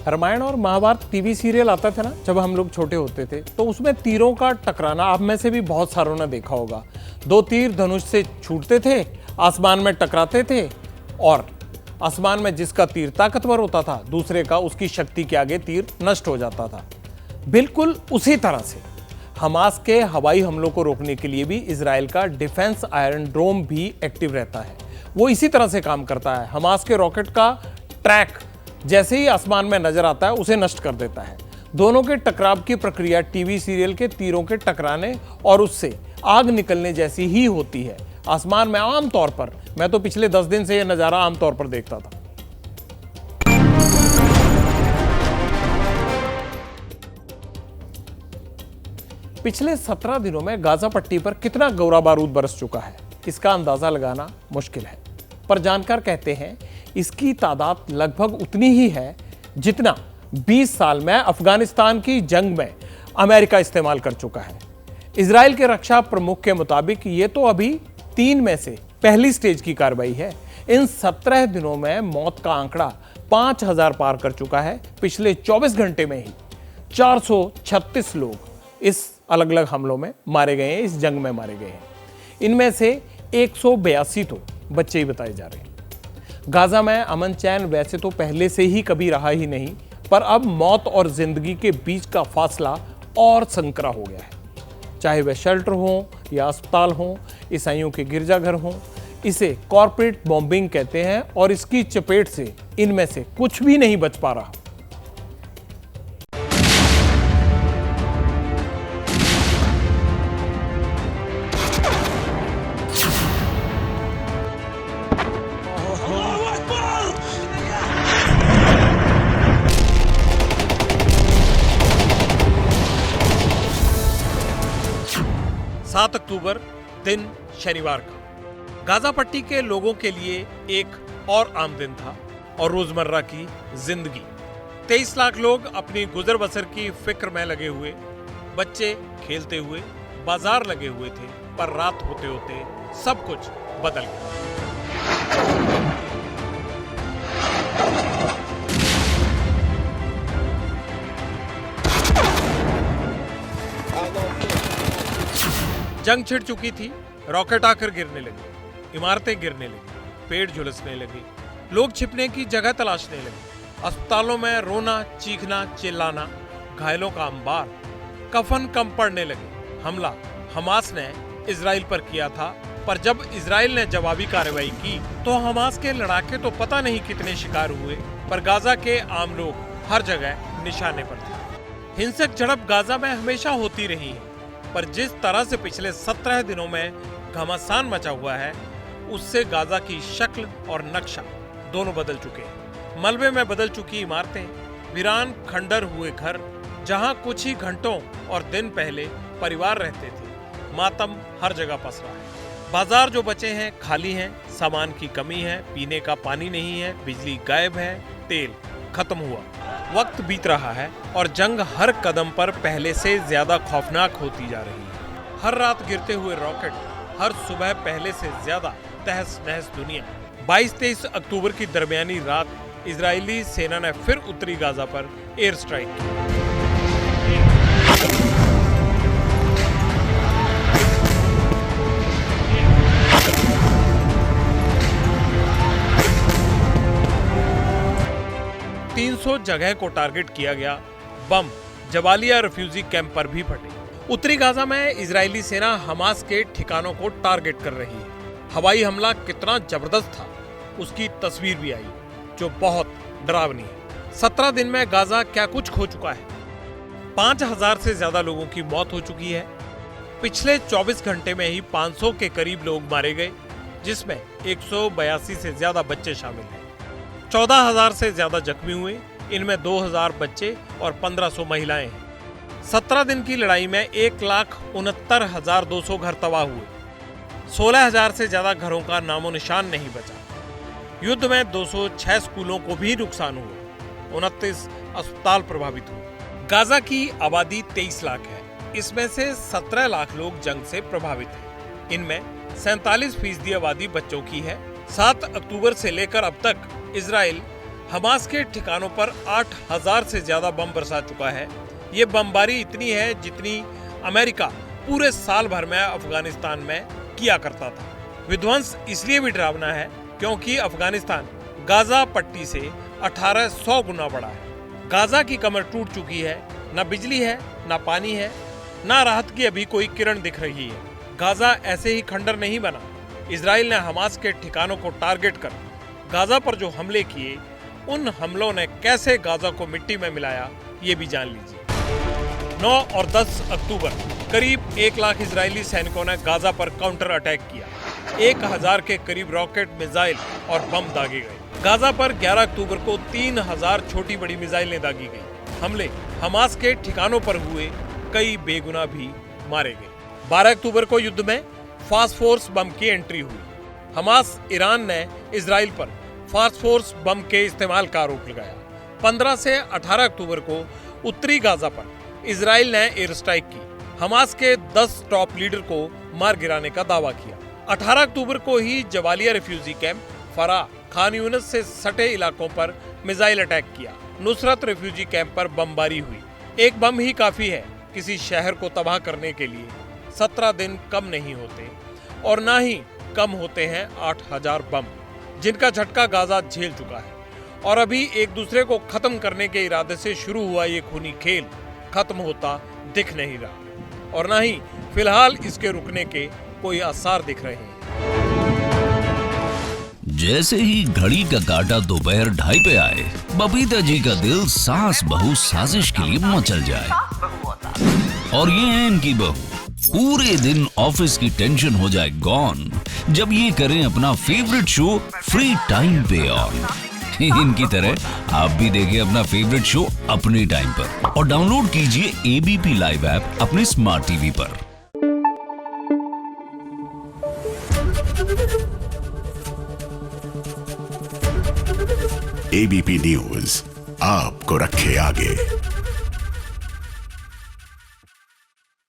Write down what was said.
रामायण और Mahabharat TV serial आता था ना, जब हम लोग छोटे होते थे, तो उसमें तीरों का टकराना आप में से भी बहुत सारों ने देखा होगा। दो तीर धनुष से छूटते थे, आसमान में टकराते थे और आसमान में जिसका तीर ताकतवर होता था, दूसरे का उसकी शक्ति के आगे तीर नष्ट हो जाता था। बिल्कुल उसी तरह से हमास के हवाई हमलों को रोकने के लिए भी इजराइल का डिफेंस आयरन डोम भी एक्टिव रहता है। वो इसी तरह से काम करता है। हमास के रॉकेट का ट्रैक जैसे ही आसमान में नजर आता है उसे नष्ट कर देता है। दोनों के टकराव की प्रक्रिया टीवी सीरियल के तीरों के टकराने और उससे आग निकलने जैसी ही होती है। आसमान में आमतौर पर, मैं तो पिछले 10 दिन से यह नजारा आमतौर पर देखता था। पिछले 17 दिनों में गाजा पट्टी पर कितना गोला बारूद बरस चुका है, इसका अंदाजा लगाना मुश्किल है, पर जानकार कहते हैं इसकी तादाद लगभग उतनी ही है जितना 20 साल में अफगानिस्तान की जंग में अमेरिका इस्तेमाल कर चुका है। इजराइल के रक्षा प्रमुख के मुताबिक ये तो अभी 3 में से पहली स्टेज की कार्रवाई है। इन 17 दिनों में मौत का आंकड़ा 5000 पार कर चुका है। पिछले 24 घंटे में ही 436 लोग इस अलग अलग हमलों में मारे गए हैं, इस जंग में मारे गए हैं। इनमें से 182 तो बच्चे ही बताए जा रहे हैं। गाजा में अमन चैन वैसे तो पहले से ही कभी रहा ही नहीं, पर अब मौत और जिंदगी के बीच का फासला और संकरा हो गया है। चाहे वह शेल्टर हो या अस्पताल हो, ईसाइयों के गिरजाघर हों, इसे कॉर्पोरेट बॉम्बिंग कहते हैं और इसकी चपेट से इनमें से कुछ भी नहीं बच पा रहा। अक्टूबर दिन शनिवार का गाजा पट्टी के लोगों के लिए एक और आम दिन था और रोजमर्रा की जिंदगी। 23 लाख लोग अपनी गुजर बसर की फिक्र में लगे हुए, बच्चे खेलते हुए, बाजार लगे हुए थे, पर रात होते होते सब कुछ बदल गया। जंग छिड़ चुकी थी, रॉकेट आकर गिरने लगे, इमारतें गिरने लगी, पेड़ झुलसने लगे, लोग छिपने की जगह तलाशने लगे, अस्पतालों में रोना, चीखना, चिल्लाना, घायलों का अंबार, कफन कम पड़ने लगे। हमला हमास ने इजराइल पर किया था, पर जब इजराइल ने जवाबी कार्रवाई की तो हमास के लड़ाके तो पता नहीं कितने शिकार हुए, पर गाजा के आम लोग हर जगह निशाने पर थे। हिंसक झड़प गाजा में हमेशा होती रही है, पर जिस तरह से पिछले 17 दिनों में घमासान मचा हुआ है, उससे गाजा की शक्ल और नक्शा दोनों बदल चुके हैं। मलबे में बदल चुकी इमारतें, वीरान खंडर हुए घर, जहां कुछ ही घंटों और दिन पहले परिवार रहते थे, मातम हर जगह पसरा है। बाजार जो बचे हैं खाली हैं, सामान की कमी है, पीने का पानी नहीं है, बिजली गायब है, तेल खत्म हुआ। वक्त बीत रहा है और जंग हर कदम पर पहले से ज्यादा खौफनाक होती जा रही है। हर रात गिरते हुए रॉकेट, हर सुबह पहले से ज्यादा तहस नहस दुनिया। 22-23 अक्टूबर की दरमियानी रात इजरायली सेना ने फिर उत्तरी गाजा पर एयर स्ट्राइक की। 300 जगह को टारगेट किया गया। बम जबालिया रिफ्यूजी कैंप पर भी फटे। उत्तरी गाजा में इजरायली सेना हमास के ठिकानों को टारगेट कर रही है। हवाई हमला कितना जबरदस्त था उसकी तस्वीर भी आई, जो बहुत डरावनी है। 17 दिन में गाजा क्या कुछ खो चुका है। 5000 से ज्यादा लोगों की मौत हो चुकी है। पिछले 24 घंटे में ही 500 के करीब लोग मारे गए, जिसमें 182 से ज्यादा बच्चे शामिल हैं। 14,000 से ज्यादा जख्मी हुए, इनमें 2000 बच्चे और 1500 महिलाएं हैं। 17 दिन की लड़ाई में 1,69,200 घर तबाह हुए। 16,000 से ज्यादा घरों का नामो निशान नहीं बचा। युद्ध में 206 स्कूलों को भी नुकसान हुआ। 29 अस्पताल प्रभावित हुए। गाजा की आबादी 23 लाख है। इसमें से 17 लाख लोग जंग से प्रभावित हैं। इनमें 47% आबादी बच्चों की है। 7 अक्टूबर से लेकर अब तक इजराइल हमास के ठिकानों पर 8,000 से ज्यादा बम बरसा चुका है। ये बमबारी इतनी है जितनी अमेरिका पूरे साल भर में अफगानिस्तान में किया करता था। विध्वंस इसलिए भी डरावना है क्योंकि अफगानिस्तान गाजा पट्टी से 1800 गुना बड़ा है। गाजा की कमर टूट चुकी है, न बिजली है, न पानी है, न राहत की अभी कोई किरण दिख रही है। गाजा ऐसे ही खंडर नहीं बना। इजराइल ने हमास के ठिकानों को टारगेट कर गाजा पर जो हमले किए, उन हमलों ने कैसे गाजा को मिट्टी में मिलाया, ये भी जान लीजिए। 9 और 10 अक्टूबर करीब 1 लाख इजरायली सैनिकों ने गाजा पर काउंटर अटैक किया। 1000 के करीब रॉकेट, मिसाइल और बम दागे गए। गाजा पर 11 अक्टूबर को 3000 छोटी बड़ी मिसाइलें दागी गई। हमले हमास के ठिकानों पर हुए, कई बेगुनाह भी मारे गए। 12 अक्टूबर को युद्ध में फास्फोर्स बम की एंट्री हुई। हमास ईरान ने इजराइल पर फास्फोर्स बम के इस्तेमाल का आरोप लगाया। 15 से 18 अक्टूबर को उत्तरी गाजा पर इजराइल ने एयर स्ट्राइक की। हमास के 10 टॉप लीडर को मार गिराने का दावा किया। 18 अक्टूबर को ही जवालिया रिफ्यूजी कैंप, फरा, खान यूनिस से सटे इलाकों पर मिसाइल अटैक किया। नुसरत रिफ्यूजी कैंप पर बमबारी हुई। एक बम ही काफी है किसी शहर को तबाह करने के लिए। 17 दिन कम नहीं होते और ना ही कम होते हैं 8,000 बम, जिनका झटका गाजा झेल चुका है। और अभी एक दूसरे को खत्म करने के इरादे से शुरू हुआ ये खूनी खेल खत्म होता दिख नहीं रहा और ना ही फिलहाल इसके रुकने के कोई आसार दिख रहे हैं। जैसे ही घड़ी का काटा दोपहर 2:30 पे आए, बबीता जी का दिल सास बहू साजिश के लिए मचल जाए। और ये है इनकी बहू, पूरे दिन ऑफिस की टेंशन हो जाए गॉन जब ये करें अपना फेवरेट शो फ्री टाइम पे ऑन। इनकी तरह आप भी देखिए अपना फेवरेट शो अपने टाइम पर और डाउनलोड कीजिए ABP लाइव ऐप अपने स्मार्ट टीवी पर। ABP न्यूज आपको रखे आगे।